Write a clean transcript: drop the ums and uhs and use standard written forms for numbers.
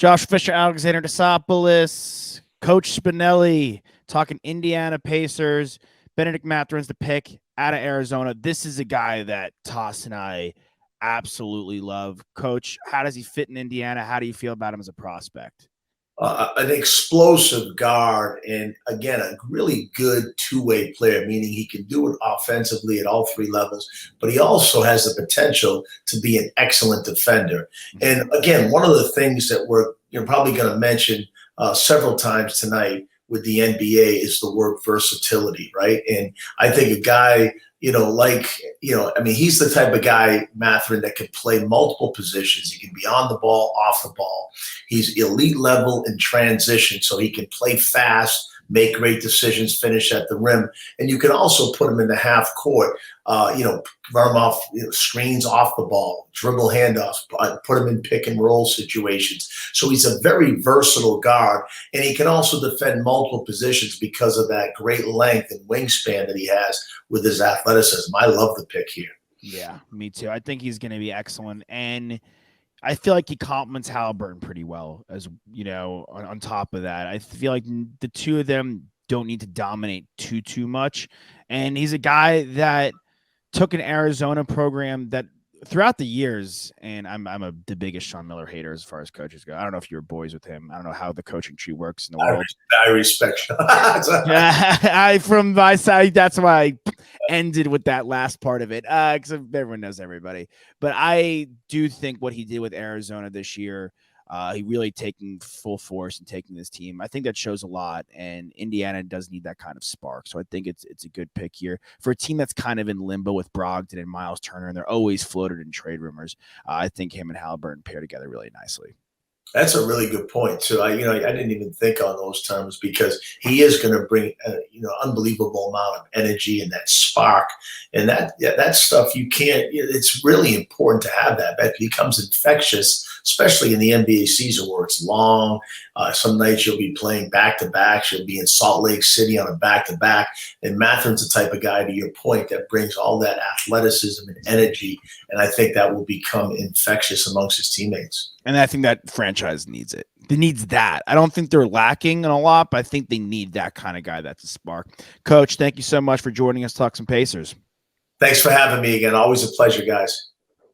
Josh Fisher, Alexander Desopoulos, Coach Spinelli, talking Indiana Pacers. Benedict Mathurin's the pick out of Arizona. This is a guy that Toss and I absolutely love. Coach, how does he fit in Indiana? How do you feel about him as a prospect? An explosive guard, and again, a really good two-way player, meaning he can do it offensively at all three levels, but he also has the potential to be an excellent defender. And again, one of the things that you're probably going to mention several times tonight with the NBA is the word versatility, right? And I think a guy, he's the type of guy, Mathurin, that can play multiple positions. He can be on the ball, off the ball. He's elite level in transition, so he can play fast, make great decisions, finish at the rim. And you can also put him in the half court, run him off, screens off the ball, dribble handoffs, put him in pick and roll situations. So he's a very versatile guard, and he can also defend multiple positions because of that great length and wingspan that he has with his athleticism. I love the pick here. Yeah, me too. I think he's going to be excellent. And I feel like he complements Halliburton pretty well, as on top of that. I feel like the two of them don't need to dominate too much. And he's a guy that took an Arizona program that throughout the years, and I'm the biggest Sean Miller hater as far as coaches go. I don't know if you're boys with him. I don't know how the coaching tree works in the world. I respect Sean. Yeah, from my side, that's why I ended with that last part of it, because everyone knows everybody. But I do think what he did with Arizona this year, he really taking full force and taking this team. I think that shows a lot, and Indiana does need that kind of spark. So I think it's a good pick here for a team that's kind of in limbo with Brogdon and Miles Turner, and they're always floated in trade rumors. I think him and Halliburton pair together really nicely. That's a really good point too. I didn't even think on those terms because he is going to bring unbelievable amount of energy and that spark and that stuff. You can't. It's really important to have that. That becomes infectious, especially in the NBA season where it's long. Some nights you'll be playing back to back. You'll be in Salt Lake City on a back to back. And Mathurin's the type of guy, to your point, that brings all that athleticism and energy. And I think that will become infectious amongst his teammates. And I think that franchise needs it. It needs that. I don't think they're lacking in a lot, but I think they need that kind of guy that's a spark. Coach, thank you so much for joining us to talk some Pacers. Thanks for having me again. Always a pleasure, guys.